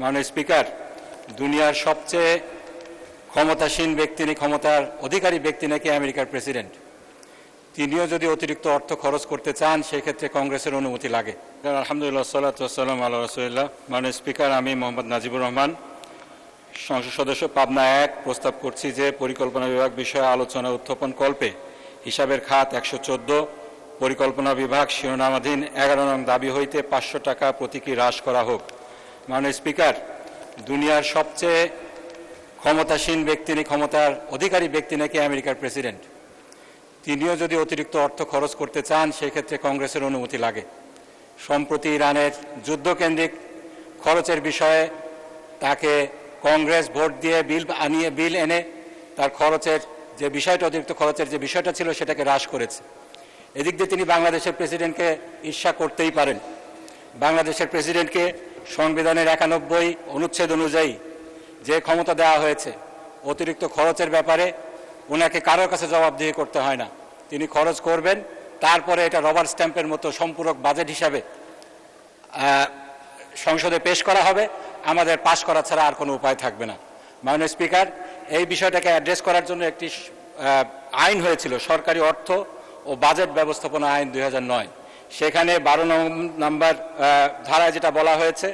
মাননীয় স্পিকার, দুনিয়ার সবচেয়ে ক্ষমতাসীন ব্যক্তি, ক্ষমতার অধিকারী ব্যক্তি নাকি আমেরিকার প্রেসিডেন্ট। তিনিও যদি অতিরিক্ত অর্থ খরচ করতে চান, সেক্ষেত্রে কংগ্রেসের অনুমতি লাগে। আলহামদুলিল্লাহ, সাল্লাতু ওয়াসসালাম আলা রাসূলিল্লাহ। মাননীয় স্পিকার, আমি মোহাম্মদ নাজিবুর রহমান, সংসদ সদস্য পাবনা 1, প্রস্তাব করছি যে পরিকল্পনা বিভাগ বিষয়ে আলোচনা উত্থাপন কল্পে হিসাবের খাত 114 পরিকল্পনা বিভাগ শিরোনামাধীন 11 নং দাবি হইতে 500 টাকা প্রতীকী হ্রাস করা হোক। মাননীয় স্পিকার, দুনিয়ার সবচেয়ে ক্ষমতাসীন ব্যক্তি, ক্ষমতার অধিকারী ব্যক্তি নাকি আমেরিকার প্রেসিডেন্ট। তিনিও যদি অতিরিক্ত অর্থ খরচ করতে চান, সেক্ষেত্রে কংগ্রেসের অনুমতি লাগে। সম্প্রতি ইরানের যুদ্ধকেন্দ্রিক খরচের বিষয়ে তাকে কংগ্রেস ভোট দিয়ে বিল এনে তার খরচের যে বিষয়টা, অতিরিক্ত খরচের যে বিষয়টা ছিল, সেটাকে হ্রাস করেছে। এদিক দিয়ে তিনি বাংলাদেশের প্রেসিডেন্টকে ঈর্ষা করতেই পারেন। বাংলাদেশের প্রেসিডেন্টকে সংবিধানের 91 অনুচ্ছেদ অনুযায়ী যে ক্ষমতা দেওয়া হয়েছে, অতিরিক্ত খরচের ব্যাপারে ওনাকে কারোর কাছে জবাবদিহি করতে হয় না। তিনি খরচ করবেন, তারপরে এটা রবার স্ট্যাম্পের মতো সম্পূরক বাজেট হিসাবে সংসদে পেশ করা হবে। আমাদের পাশ করা ছাড়া আর কোনো উপায় থাকবে না। মাননীয় স্পিকার, এই বিষয়টাকে অ্যাড্রেস করার জন্য একটি আইন হয়েছিল, সরকারি অর্থ ও বাজেট ব্যবস্থাপনা আইন 2009। সেখানে 12 নম্বর ধারায় যেটা বলা হয়েছে,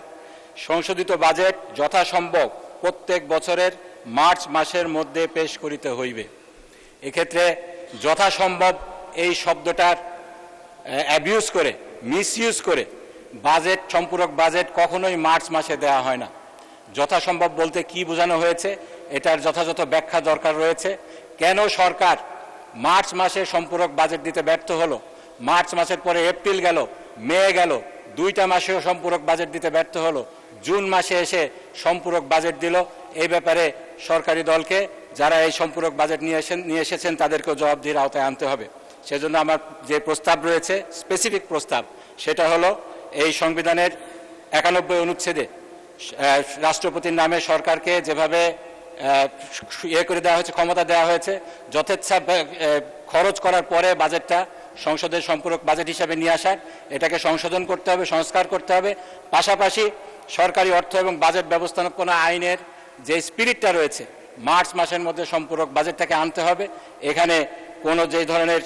সংশোধিত বাজেট যথাসম্ভব প্রত্যেক বছরের মার্চ মাসের মধ্যে পেশ করিতে হইবে। এক্ষেত্রে যথাসম্ভব এই শব্দটার অ্যাবিউজ করে, মিসইউজ করে বাজেট, সম্পূরক বাজেট কখনোই মার্চ মাসে দেওয়া হয় না। যথাসম্ভব বলতে কি বোঝানো হয়েছে, এটার যথাযথ ব্যাখ্যা দরকার রয়েছে। কেন সরকার মার্চ মাসে সম্পূরক বাজেট দিতে ব্যর্থ হলো? মার্চ মাসের পরে এপ্রিল গেল, মে গেল, 2টা মাসেও সম্পূরক বাজেট দিতে ব্যর্থ হলো। জুন মাসে এসে সম্পূরক বাজেট দিল। এই ব্যাপারে সরকারি দলকে, যারা এই সম্পূরক বাজেট নিয়ে এসেছেন, তাদেরকেও জবাবদিহির আওতায় আনতে হবে। সেজন্য আমার যে প্রস্তাব রয়েছে, স্পেসিফিক প্রস্তাব, সেটা হলো এই সংবিধানের 91 অনুচ্ছেদে রাষ্ট্রপতির নামে সরকারকে যেভাবে করে দেওয়া হয়েছে, ক্ষমতা দেওয়া হয়েছে, যথেচ্ছা খরচ করার পরে বাজেটটা সংসদের সম্পূরক বাজেট হিসাবে নিয়ে আসার, এটাকে সংশোধন করতে হবে, সংস্কার করতে হবে। পাশাপাশি সরকারি অর্থ এবং বাজেট ব্যবস্থাপনা আইনের যে স্পিরিটটা রয়েছে, মার্চ মাসের মধ্যে সম্পূরক বাজেটটাকে আনতে হবে। এখানে কোনো যে ধরনের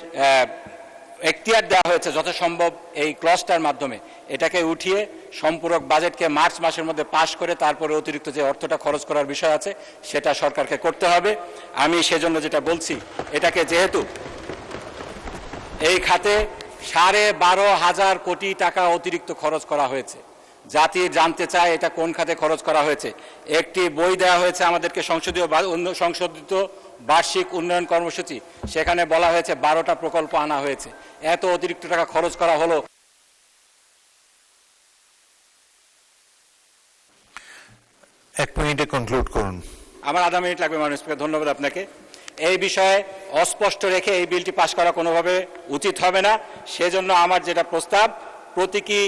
এখতিয়ার দেওয়া হয়েছে, যথাসম্ভব এই ক্লজটার মাধ্যমে এটাকে উঠিয়ে সম্পূরক বাজেটকে মার্চ মাসের মধ্যে পাশ করে তারপরে অতিরিক্ত যে অর্থটা খরচ করার বিষয় আছে, সেটা সরকারকে করতে হবে। আমি সেজন্য যেটা বলছি, এটাকে যেহেতু এই খাতে 12,500 কোটি টাকা অতিরিক্ত খরচ করা হয়েছে, জাতি জানতে চায় এটা কোন খাতে খরচ করা হয়েছে। একটি বই দেওয়া হয়েছে আমাদেরকে, সংশোধিত বার্ষিক উন্নয়ন কর্মসূচি, সেখানে বলা হয়েছে 12টা প্রকল্প আনা হয়েছে। এত অতিরিক্ত টাকা খরচ করা হলো। 1 মিনিটে কনক্লুড করুন। আমার আধা মিনিট লাগবে মাননীয় স্পিকার, ধন্যবাদ আপনাকে। এই বিষয়ে অস্পষ্ট রেখে এই বিলটি পাশ করা কোনোভাবে উচিত হবে না। সেজন্য আমার যেটা প্রস্তাব, প্রতীকী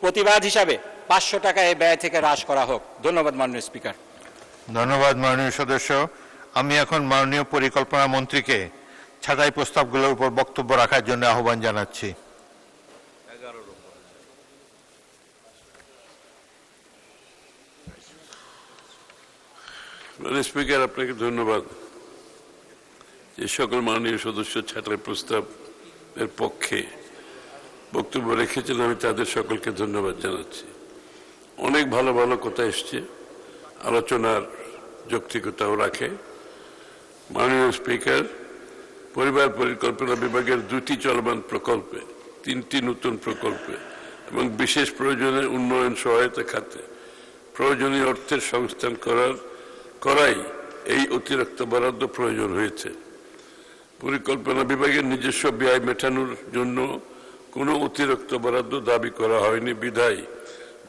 প্রতিবাদ হিসাবে 500 টাকা এই ব্যয় থেকে হ্রাস করা হোক। ধন্যবাদ মাননীয় স্পিকার। ধন্যবাদ মাননীয় সদস্য। আমি এখন মাননীয় পরিকল্পনা মন্ত্রীকে ছাঁটাই প্রস্তাবগুলোর উপর বক্তব্য রাখার জন্য আহ্বান জানাচ্ছি। মাননীয় স্পিকার, আপনাকে ধন্যবাদ। যে সকল মাননীয় সদস্য ছাঁটাই প্রস্তাবের পক্ষে বক্তব্য রেখেছেন, আমি তাদের সকলকে ধন্যবাদ জানাচ্ছি। অনেক ভালো ভালো কথা এসছে, আলোচনার যৌক্তিকতাও রাখে। মাননীয় স্পিকার, পরিবার পরিকল্পনা বিভাগের 2টি চলমান প্রকল্পে, 3টি নতুন প্রকল্পে এবং বিশেষ প্রয়োজনে উন্নয়ন সহায়তা খাতে প্রয়োজনীয় অর্থের সংস্থান করাই এই অতিরিক্ত বরাদ্দ প্রয়োজন হয়েছে। পরিকল্পনা বিভাগের নিজস্ব ব্যয় মেটানোর জন্য কোনো অতিরিক্ত বরাদ্দ দাবি করা হয়নি, বিধায়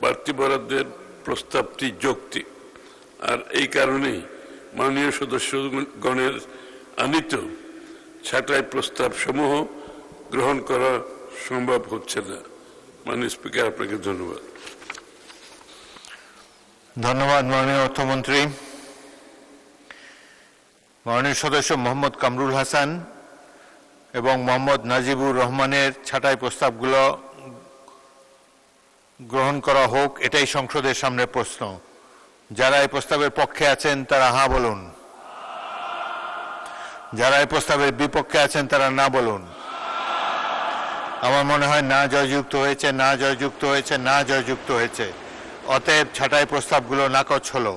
বাড়তি বরাদ্দের প্রস্তাবটি যৌক্তিক। আর এই কারণেই মাননীয় সদস্যগণের আনিত ছাঁটাই প্রস্তাব সমূহ গ্রহণ করা সম্ভব হচ্ছে না। মাননীয় স্পিকার, আপনাকে ধন্যবাদ। ধন্যবাদ মাননীয় অর্থমন্ত্রী। মাননীয় সদস্য মোহাম্মদ কামরুল হাসান এবং মোহাম্মদ নাজিবুর রহমানের ছাঁটাই প্রস্তাবগুলো গ্রহণ করা হোক, এটাই সংসদের সামনে প্রশ্ন। যারা এই প্রস্তাবের পক্ষে আছেন তারা হ্যাঁ বলুন। যারা এই প্রস্তাবের বিপক্ষে আছেন তারা না বলুন। আমার মনে হয় না জয়যুক্ত হয়েছে, না জয়যুক্ত হয়েছে, না জয়যুক্ত হয়েছে। অতএব ছাঁটাই প্রস্তাবগুলো নাকচ হলো।